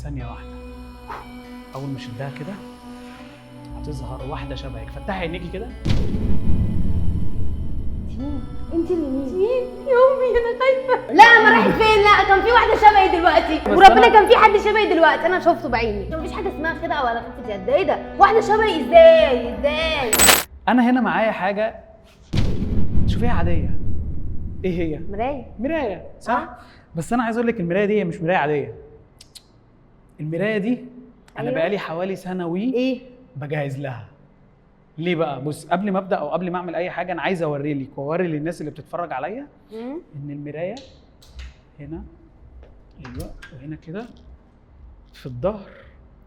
ثانيه واحده. اول ما اشدها كده هتظهر واحده شبهك. فتحي عينيكي كده. انت اللي مين يا امي؟ انا خايفه. لا ما راحت فين؟ لا كان في واحده شبهي دلوقتي، وربنا كان في حد شبهي دلوقتي انا شفته بعيني. مفيش حاجه اسمها خدعه ولا خفه يد. ايه ده؟ واحده شبهي ازاي؟ انا هنا معايا حاجه تشوفيها عاديه. ايه هي؟ مرايه صح؟ بس انا عايز اقول لك المرايه دي هي مش مرايه عاديه. المرايه دي انا بقالي حوالي سنه بجهز لها. ليه بقى؟ بص، قبل ما ابدا او قبل ما اعمل اي حاجه انا عايز اوري لك واوري للناس اللي بتتفرج عليا ان المرايه هنا، ايوه، وهنا كده في الظهر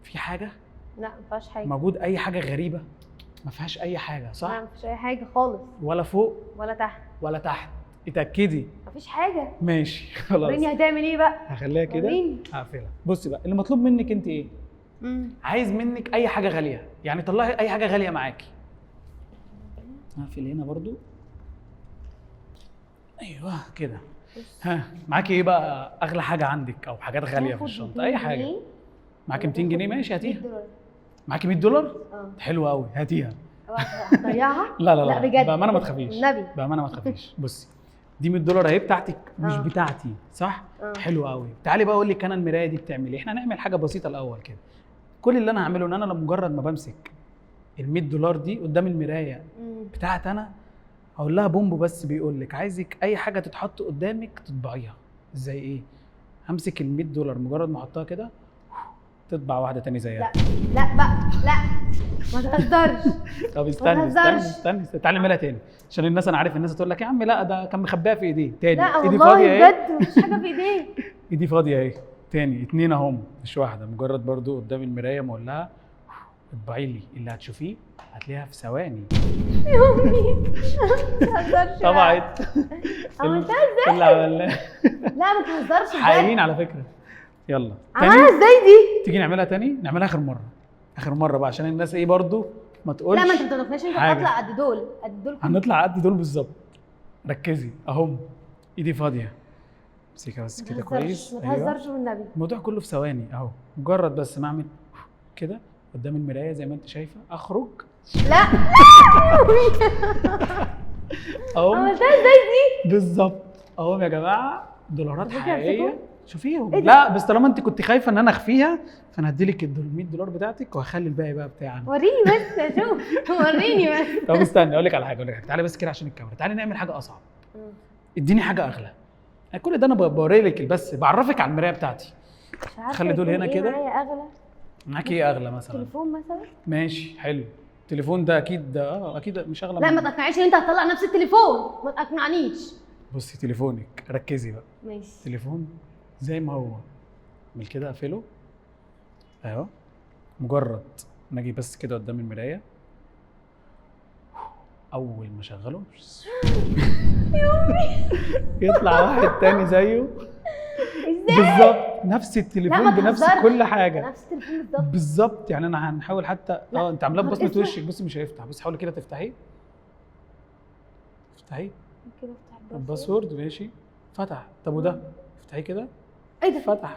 في حاجه. لا ما فيهاش حاجه. موجود اي حاجه غريبه؟ ما فيهاش اي حاجه صح؟ لا ما فيش اي حاجه خالص. ولا فوق ولا تحت. اتاكدي. ما فيش حاجه. ماشي خلاص. وريني هتعمل ايه بقى؟ هخليها كده هقفلها. بصي بقى، اللي مطلوب منك انت ايه؟ عايز منك اي حاجه غاليه، يعني طلعي اي حاجه غاليه معاكي. هقفل هنا برضو. ايوه كده. ها، معاكي ايه بقى اغلى حاجه عندك او حاجات غاليه في الشنطه؟ اي حاجه. معاكي 200 جنيه؟ ماشي هاتيها. معاكي 100 دولار؟ حلوه قوي، هاتيها. هتضيعها؟ لا بجد بامانه ما تخافيش. بامانه ما تخافيش. بصي دي 100 دولار اهي بتاعتك مش بتاعتي صح؟ حلوه قوي. تعالي بقى اقول لك انا المرايه دي بتعمل ايه. احنا هنعمل حاجه بسيطه الاول كده. كل اللي انا هعمله ان انا مجرد ما بمسك ال 100 دولار دي قدام المرايه بتاعت انا، هقول لها بومبو بس بيقول لك عايزك اي حاجه تتحط قدامك تطبعيها. زي ايه؟ همسك ال 100 دولار مجرد ما احطها كده تطبع واحده تاني زيها. لا بقى لا ما تهزرش. طب استني تعالي اعملها تاني عشان الناس، انا عارف الناس هتقول لك يا عم لا ده كان مخبيها في ايديه. تاني لا ايدي فاضيه اهي. بجد مفيش حاجه في ايديه. ايدي فاضيه اهي. تاني 2 اهم مش واحده. مجرد برضو قدام المرايه ما اقول لها اطبعي لي اللي هتشوفيه هتلاقيها في ثواني. يا امي ما تهزرش. طبعت. عملتها ازاي؟ اللي عملناه. لا ما تهزرش بجد. حقيقيين على فكره. يلا عملها ازاي دي؟ تيجي نعملها تاني؟ نعملها اخر مره بقى عشان الناس ايه برضو ما تقولش. لا ما انت ما تقنعنيش انت هتطلع قد دول هنطلع قد دول بالظبط. ركزي اهم. ايدي فاضيه. امسكها بس كده كويس. ما تهزرش والنبي. الموضوع كله في ثواني اهو. مجرد بس ما اعمل كده قدام المرايه زي ما انت شايفه اخرج. لا اهو. عملتها ازاي دي؟ بالظبط اهو يا جماعه. دولارات حقيقيه شوفيهم. لا بس طالما انت كنت خايفه ان انا اخفيها فانا هديلك ال 100 دولار بتاعتك وهخلي الباقي بقى بتاعنا. وريني بس اشوف. وريني بس. طب استني اقول لك على حاجه. تعالي بس كده عشان الكاميرا. تعالي نعمل حاجه اصعب. اديني حاجه اغلى. كل ده انا بوري لك بس بعرفك على المرايه بتاعتي. خلي دول هنا كده. معايا اغلى. معاكي ايه اغلى مثلا؟ تليفون مثلا. ماشي حلو. التليفون ده اكيد اكيد مش اغلى. لا ما تقنعنيش ان انت هتطلع نفس التليفون. ما تقنعنيش. بصي تليفونك ركزي بقى. ماشي. تليفون زي ما هو اعمل كده اقفله اهو. مجرد ما اجي بس كده قدام المرايه اول ما اشغله يطلع واحد تاني زيه بالظبط. نفس التليفون بنفس كل حاجه. نفس التليفون بالظبط. يعني انا هنحاول حتى انت عاملاه ببصمه وشك. بصي مش هيفتح. بس حاولي كده تفتحيه. افتحيه كده. افتح الباسورد. ماشي فتح. طب وده افتحيه كده. ايه ده؟ فتح.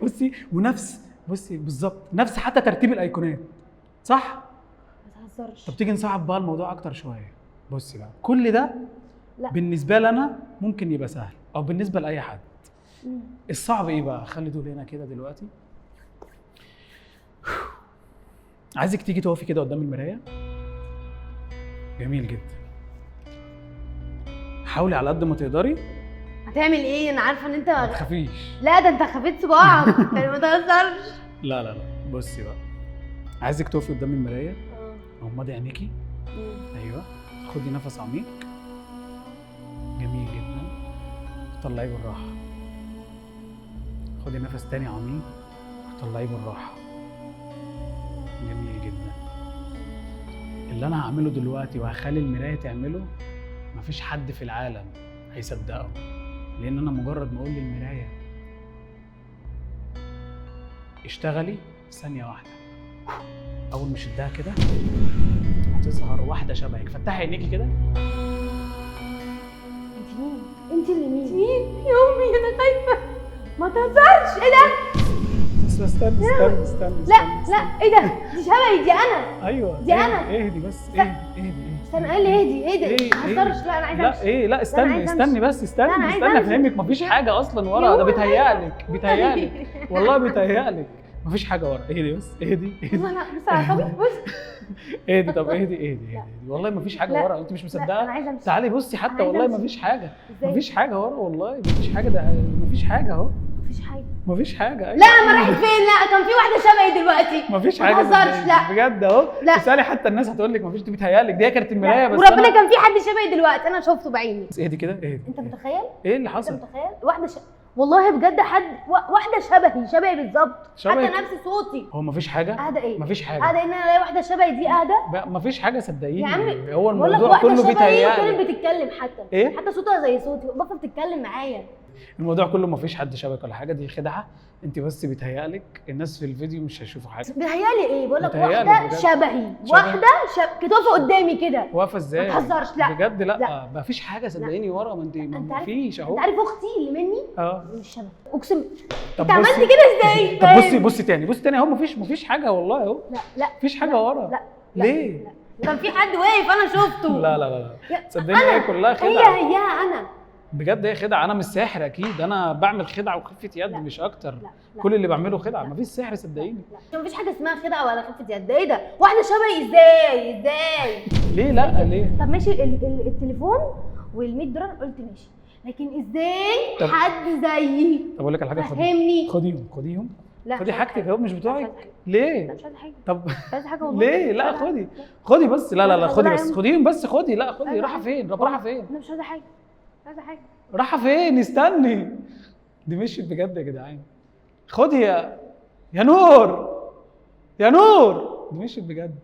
بصي بصي بالظبط نفس حتى ترتيب الايقونات صح؟ ما تهزرش. طب تيجي نصعب بقى الموضوع اكتر شويه. بصي بقى كل ده لا. بالنسبه لي انا ممكن يبقى سهل او بالنسبه لاي حد. الصعب ايه بقى؟ خلي دول هنا كده دلوقتي. عايزك تيجي تقفي كده قدام المرايه. جميل جدا. حاولي على قد ما تقدري. هتعمل ايه؟ انا عارفه ان انت ما تخافيش. لا ده انت خفيت صباعك. يعني ما تهزرش. لا بصي بقى، عايزك تقفي قدام المرايه. غمضي عينيكي. ايوه. خدي نفس عميق. جميل جدا. طلعيه بالراحه. خدي نفس تاني عميق وطلعيه بالراحه. جميل جدا. اللي انا هعمله دلوقتي وهخلي المرايه تعمله مفيش حد في العالم هيصدقه، لان انا مجرد ما اقول للمرايه اشتغلي ثانيه واحده اول ما اشدها كده هتظهر واحده شبهك. فتحي عينيكي كده. انت اللي مين يا امي؟ انا خايفه. ما تهزرش. ايه ده؟ استنى. لا ايه ده؟ دي شبهي، دي انا. ايوه دي انا. اهدي بس، اهدي. استنى، قال لي اهدي ما تهزرش. لا انا عايزه امشي. لا ايه، لا استني بس، استني افهمك. مفيش حاجه اصلا ورا، ده بيتهيألك والله بيتهيألك. مفيش حاجه ورا. اهدي بس، اهدي. لا بص على صبي، بص. اهدي. طب اهدي والله مفيش حاجه ورا. انت مش مصدقه؟ تعالي بصي حتى، والله مفيش حاجه. مفيش حاجه ورا، والله مفيش حاجه. ده مفيش حاجه اهو. مفيش حاجه. أيوة. لا ما راحت فين؟ لا كان في واحده شبهي دلوقتي. مفيش حاجه. ما تهزرش. لا بجد اهو. اسالي حتى الناس هتقول لك مفيش، دي بيتهيألك. دي كانت المرايه بس. وربنا كان في حد شبهي دلوقتي، انا شفته بعيني. اهدي كده، اهدي. انت متخيل؟ ايه اللي حصل؟ انت متخيل؟ واحده والله بجد حد واحده شبهي بالظبط، حتى نفس صوتي. هو مفيش حاجه؟ اهدى ايه؟ مفيش حاجه. اهدى ان انا الاقي واحده شبهي دي اهدى؟ مفيش حاجه صدقيني يا عم. هو الموضوع كله بيتهيألك. كانت بتتكلم حتى ايه؟ حتى صوتها زي صوتي، بطل بتتكلم معايا. الموضوع كله مفيش حد شبهك ولا حاجه، دي خدعه. انت بس بيتهيألك، الناس في الفيديو مش هيشوفوا حاجه. بيتهيألي ايه؟ بقول لك واحده شبهي، واحده كانت واقفه قدامي كده. واقفه ازاي؟ ما تهزرش. لا بجد لا مفيش حاجه صدقيني ورا. ما انت مفيش اهو. انت عارف اختي اللي مني؟ مش شبهي، اقسم. انت عملت كده ازاي؟ طب بصي تاني اهو. مفيش حاجه والله اهو. لا مفيش حاجه ورا. لا ليه؟ كان في حد واقف انا شفته. لا صدقني هي كلها خدعه. هي انا بجد، هي خدعه. انا مش ساحر اكيد، انا بعمل خدعه وخفه يد مش اكتر. كل اللي بعمله خدعه، مفيش سحر صدقيني. لا مفيش حاجه اسمها خدعه ولا خفه يد. ايه ده؟ واحده شبهي ازاي؟ ليه؟ لا ليه؟ طب ماشي التليفون وال100 دولار قلت ماشي، لكن ازاي حد زيي؟ طب اقول لك على حاجه، فهمني. خديهم. لا خدي حاجتك اهو، مش بتوعك. ليه؟ لا مش عايزه حاجه. طب مش عايزه حاجه والله. ليه؟ لا خدي بس. لا خدي بس، خديهم بس. خدي. لا خدي. رايحه فين؟ رايحه فين؟ انا مش عايزه حاجه. رايحه فين؟ استني. دي مشيت بجد يا جدعان. خدي يا نور. دي مشيت بجد.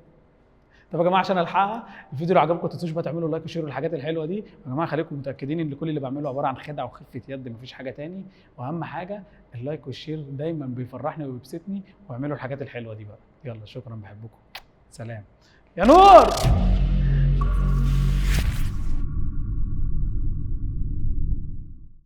طب يا جماعه عشان الحقها، الفيديو لو عجبكم ما تنسوش بقى تعملوا لايك وشير الحاجات الحلوه دي. يا جماعه خليكم متاكدين ان كل اللي بعمله عباره عن خدعه وخفه يد، مفيش حاجه تاني. واهم حاجه اللايك والشير دايما بيفرحني وبيبسطني. واعملوا الحاجات الحلوه دي بقى. يلا شكرا، بحبكم. سلام يا نور.